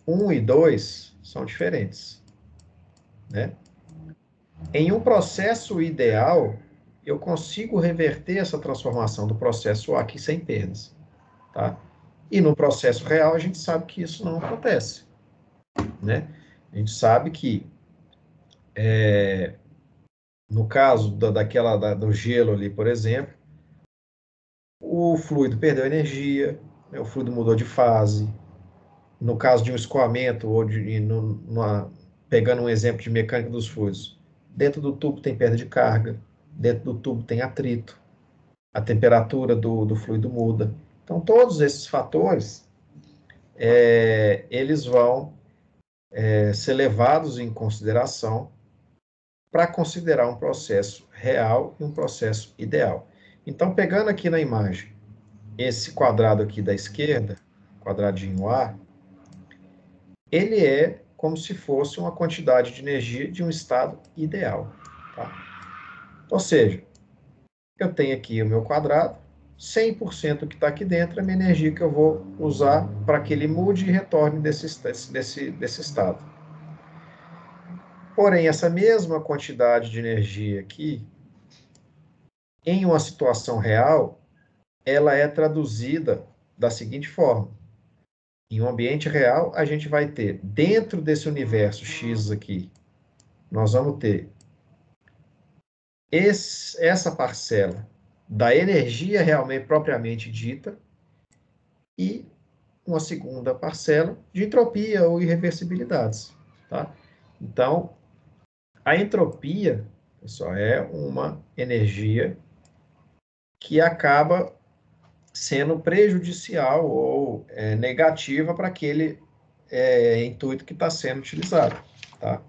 1 e 2 são diferentes. Né? Em um processo ideal, eu consigo reverter essa transformação do processo A aqui sem perdas. Tá? E no processo real, a gente sabe que isso não acontece. Né? A gente sabe que, no caso do gelo ali, por exemplo, o fluido perdeu energia, né? O fluido mudou de fase. No caso de um escoamento, ou pegando um exemplo de mecânica dos fluidos, dentro do tubo tem perda de carga, dentro do tubo tem atrito, a temperatura do fluido muda. Então, todos esses fatores, eles vão ser levados em consideração para considerar um processo real e um processo ideal. Então, pegando aqui na imagem esse quadrado aqui da esquerda, quadradinho A, ele é como se fosse uma quantidade de energia de um estado ideal. Tá? Ou seja, eu tenho aqui o meu quadrado, 100% que está aqui dentro é a minha energia que eu vou usar para que ele mude e retorne desse estado. Porém, essa mesma quantidade de energia aqui, em uma situação real, ela é traduzida da seguinte forma. Em um ambiente real, a gente vai ter, dentro desse universo X aqui, nós vamos ter essa parcela da energia realmente propriamente dita e uma segunda parcela de entropia ou irreversibilidades. Tá? Então, a entropia, pessoal, é uma energia que acaba sendo prejudicial ou negativa para aquele intuito que está sendo utilizado. Tá?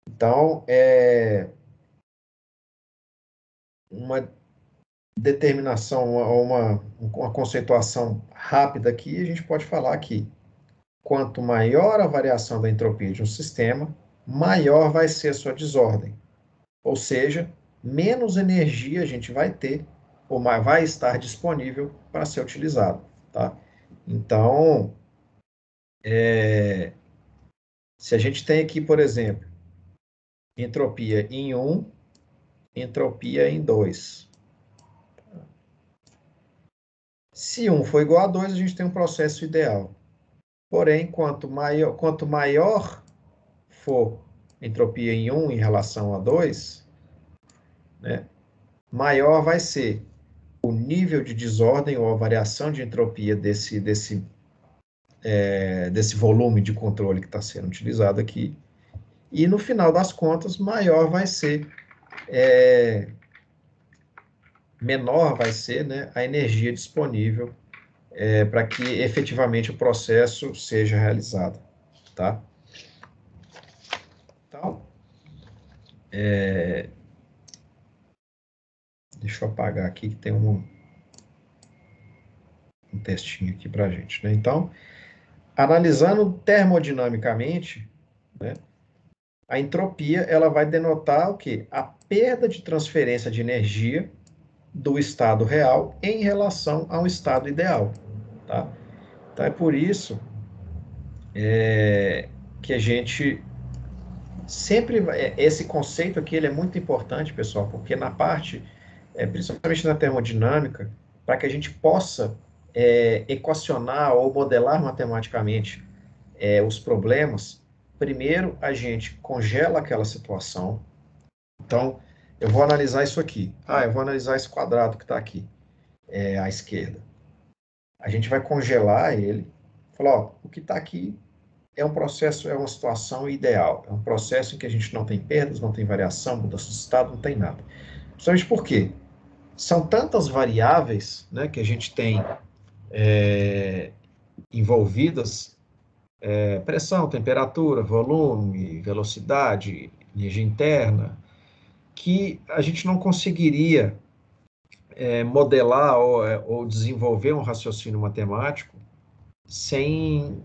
Então, uma determinação, uma conceituação rápida aqui, a gente pode falar que quanto maior a variação da entropia de um sistema, maior vai ser a sua desordem. Ou seja, menos energia a gente vai ter, ou vai estar disponível para ser utilizado. Tá? Então, se a gente tem aqui, por exemplo, entropia em 1, entropia em 2. Se 1 for igual a 2, a gente tem um processo ideal. Porém, quanto maior for entropia em 1 em relação a 2, né, maior vai ser o nível de desordem ou a variação de entropia desse volume de controle que está sendo utilizado aqui. E, no final das contas, menor vai ser, né, a energia disponível para que efetivamente o processo seja realizado. Tá? Então, deixa eu apagar aqui que tem um textinho aqui para a gente. Né? Então, analisando termodinamicamente, né, a entropia ela vai denotar o quê? A perda de transferência de energia do estado real em relação ao estado ideal. Tá? Então, é por isso que a gente sempre... Esse conceito aqui ele é muito importante, pessoal, porque na parte, principalmente na termodinâmica, para que a gente possa equacionar ou modelar matematicamente os problemas, primeiro a gente congela aquela situação. Então, eu vou analisar isso aqui. Eu vou analisar esse quadrado que está aqui, à esquerda. A gente vai congelar ele, falar, o que está aqui é um processo, é uma situação ideal. É um processo em que a gente não tem perdas, não tem variação, mudança de estado, não tem nada. Principalmente por quê? São tantas variáveis, né, que a gente tem envolvidas, pressão, temperatura, volume, velocidade, energia interna, que a gente não conseguiria modelar ou desenvolver um raciocínio matemático sem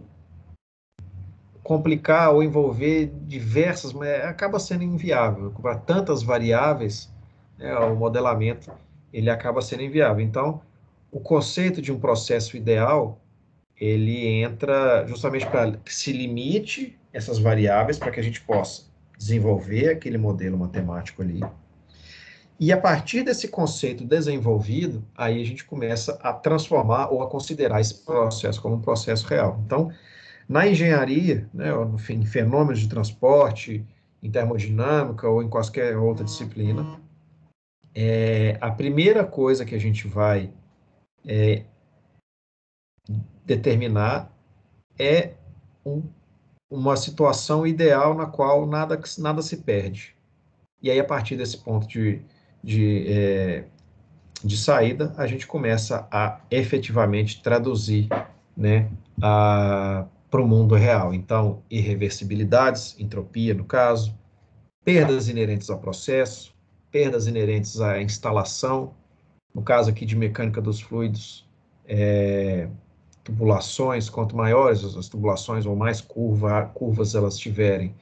complicar ou envolver diversas, mas acaba sendo inviável. Para tantas variáveis, o modelamento ele acaba sendo inviável. Então, o conceito de um processo ideal, ele entra justamente para que se limite essas variáveis para que a gente possa desenvolver aquele modelo matemático ali. E a partir desse conceito desenvolvido, aí a gente começa a transformar ou a considerar esse processo como um processo real. Então, na engenharia, né, em fenômenos de transporte, em termodinâmica ou em qualquer outra disciplina, a primeira coisa que a gente vai determinar é uma situação ideal na qual nada se perde. E aí, a partir desse ponto de saída, a gente começa a efetivamente traduzir, né, para o mundo real. Então, irreversibilidades, entropia, no caso, perdas inerentes ao processo, perdas inerentes à instalação, no caso aqui de mecânica dos fluidos, tubulações, quanto maiores as tubulações ou mais curvas elas tiverem,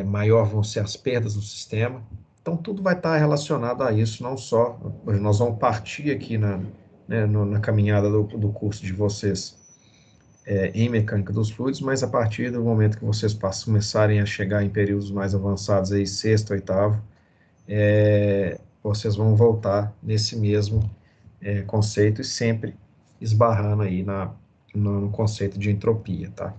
maior vão ser as perdas no sistema. Então, tudo vai estar relacionado a isso, não só. Nós vamos partir aqui na caminhada do curso de vocês em mecânica dos fluidos, mas a partir do momento que vocês começarem a chegar em períodos mais avançados, aí, sexto, oitavo, vocês vão voltar nesse mesmo conceito e sempre esbarrando aí no conceito de entropia, tá?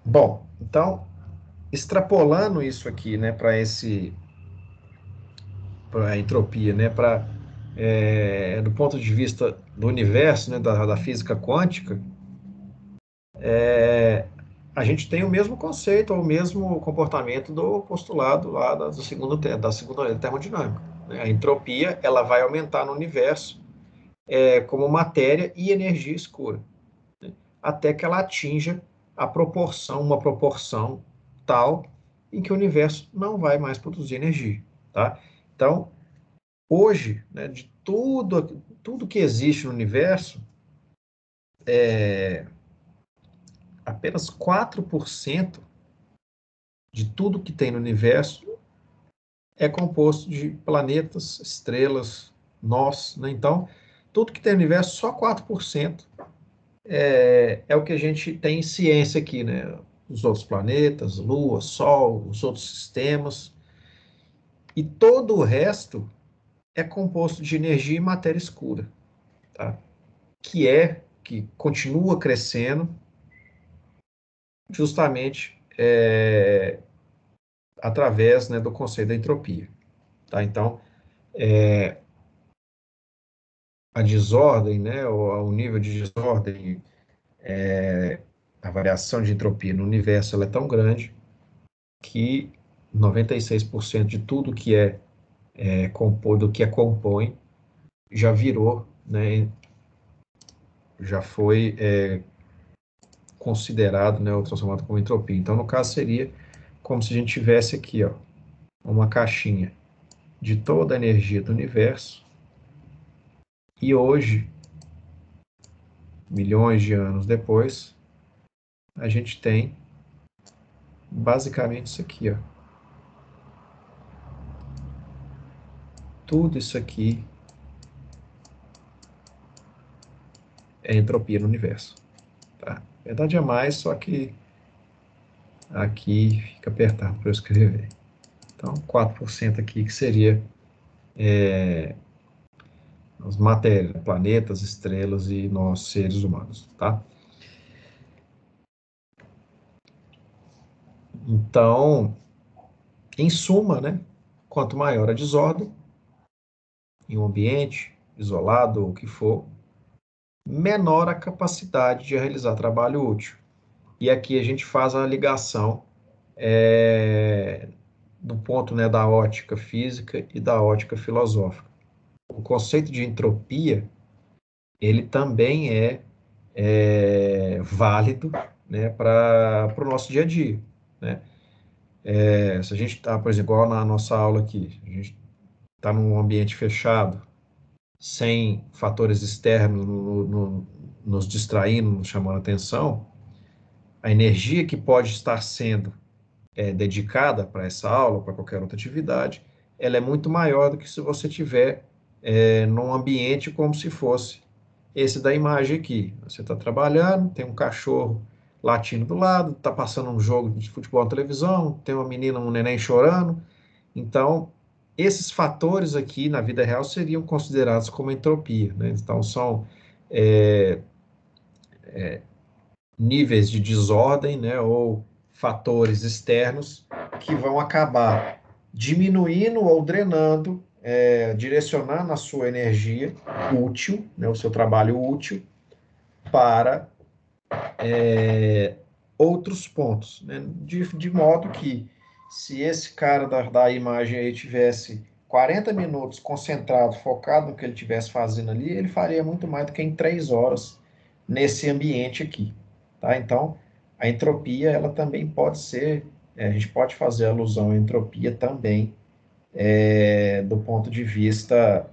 Bom, então, extrapolando isso aqui, né, para a entropia, né, do ponto de vista do universo, né, da física quântica, a gente tem o mesmo conceito, ou o mesmo comportamento do postulado lá da segunda lei da termodinâmica, né? A entropia, ela vai aumentar no universo como matéria e energia escura, né? Até que ela atinja uma proporção tal em que o universo não vai mais produzir energia, tá? Então, hoje, né, de tudo que existe no universo, apenas 4% de tudo que tem no universo é composto de planetas, estrelas, nós, né? Então, tudo que tem no universo, só 4% é o que a gente tem em ciência aqui, né? Os outros planetas, Lua, Sol, os outros sistemas. E todo o resto é composto de energia e matéria escura, tá? Que continua crescendo justamente através, né, do conceito da entropia, tá? Então, a desordem, né, ou o nível de desordem, a variação de entropia no universo, ela é tão grande que 96% de tudo que do que compõe já virou, né, já foi considerado, né, ou transformado como entropia. Então, no caso, seria como se a gente tivesse aqui, ó, uma caixinha de toda a energia do universo, e hoje, milhões de anos depois, a gente tem basicamente isso aqui, ó. Tudo isso aqui é entropia no universo, tá? Na verdade é mais, só que aqui fica apertado para eu escrever. Então, 4% aqui, que seria as matérias, planetas, estrelas e nós, seres humanos, tá? Então, em suma, né, quanto maior a desordem em um ambiente, isolado ou o que for, menor a capacidade de realizar trabalho útil. E aqui a gente faz a ligação do ponto, né, da ótica física e da ótica filosófica. O conceito de entropia, ele também válido, né, para o nosso dia a dia, né? Se a gente está, por exemplo, igual na nossa aula aqui, a gente está num ambiente fechado, sem fatores externos nos distraindo, nos chamando a atenção, a energia que pode estar sendo dedicada para essa aula, para qualquer outra atividade, ela é muito maior do que se você tiver num ambiente como se fosse esse da imagem aqui. Você está trabalhando, tem um cachorro latindo do lado, está passando um jogo de futebol na televisão, tem uma menina, um neném chorando. Então, esses fatores aqui na vida real seriam considerados como entropia, né? Então, são níveis de desordem, né, ou fatores externos que vão acabar diminuindo ou drenando, direcionando a sua energia útil, né, o seu trabalho útil, para outros pontos, né, de modo que se esse cara da imagem aí tivesse 40 minutos concentrado, focado no que ele estivesse fazendo ali, ele faria muito mais do que em 3 horas nesse ambiente aqui, tá? Então, a entropia, ela também pode ser, a gente pode fazer alusão à entropia também, do ponto de vista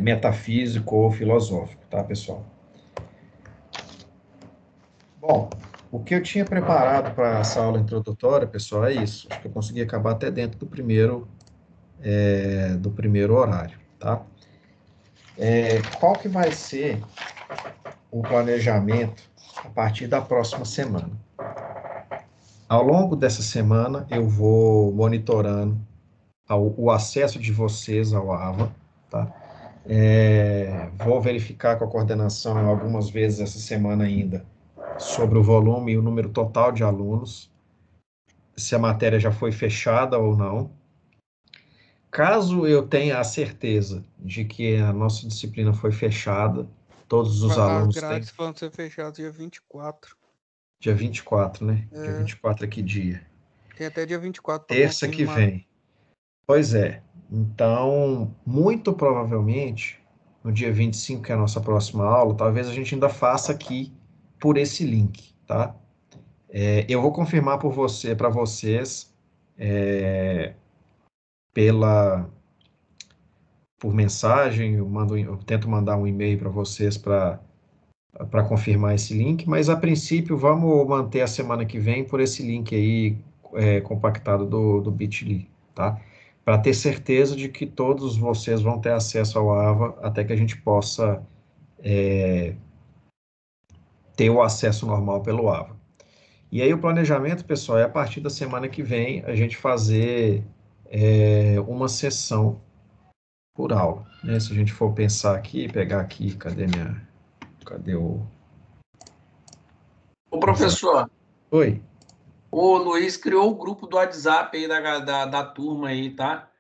metafísico ou filosófico, tá, pessoal? Bom, o que eu tinha preparado para essa aula introdutória, pessoal, é isso. Acho que eu consegui acabar até dentro do primeiro horário, tá? Qual que vai ser o planejamento a partir da próxima semana? Ao longo dessa semana, eu vou monitorando o acesso de vocês ao AVA, tá? Vou verificar com a coordenação algumas vezes essa semana ainda sobre o volume e o número total de alunos, se a matéria já foi fechada ou não. Caso eu tenha a certeza de que a nossa disciplina foi fechada, todos os As alunos têm. grades vão ser fechadas dia 24. Dia 24, né? Dia É, 24 é que dia? tem até dia 24 para Terça que confirmar. vem. Pois é. Então, muito provavelmente, no dia 25, que é a nossa próxima aula, talvez a gente ainda faça aqui por esse link, tá? Eu vou confirmar para vocês, pela por mensagem, eu tento mandar um e-mail para vocês para confirmar esse link, mas a princípio vamos manter a semana que vem por esse link aí compactado do Bitly, tá? Para ter certeza de que todos vocês vão ter acesso ao AVA até que a gente possa ter o acesso normal pelo AVA. E aí o planejamento, pessoal, é a partir da semana que vem a gente fazer uma sessão por aula, né? Se a gente for pensar aqui, pegar aqui, cadê o... Ô, professor, Oi. o Luiz criou o grupo do WhatsApp aí da turma aí, tá?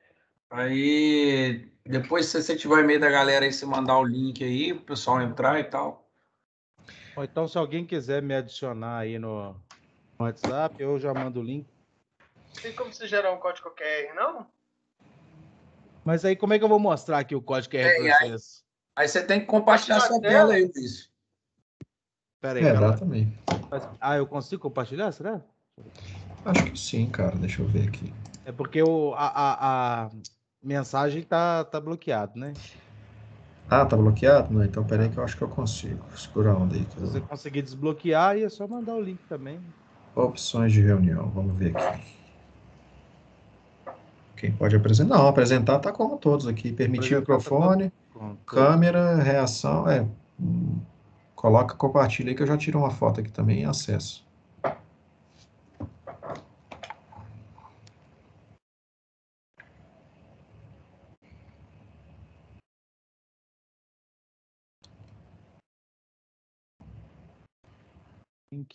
Aí, depois, se você tiver e-mail da galera aí, você mandar o link aí, o pessoal entrar e tal. Ou então, se alguém quiser me adicionar aí no WhatsApp, eu já mando o link. Tem como você gerar um código QR, não? Mas aí, como é que eu vou mostrar aqui o código QR para vocês? Aí você tem que compartilhar sua tela. tela aí, Luiz. Pera aí, Dá também. eu consigo compartilhar, será? Acho que sim, cara. Deixa eu ver aqui. É porque a mensagem tá bloqueada, né? Ah, tá bloqueado? Não, então peraí que eu acho que eu consigo. Segura a onda aí. Se você conseguir desbloquear, aí é só mandar o link também. Opções de reunião, vamos ver aqui. Quem pode apresentar? Não, apresentar tá como todos aqui. Permitir Apresentar tá microfone, Pronto. câmera, reação. Coloca, compartilha aí que eu já tiro uma foto aqui também e acesso. Link.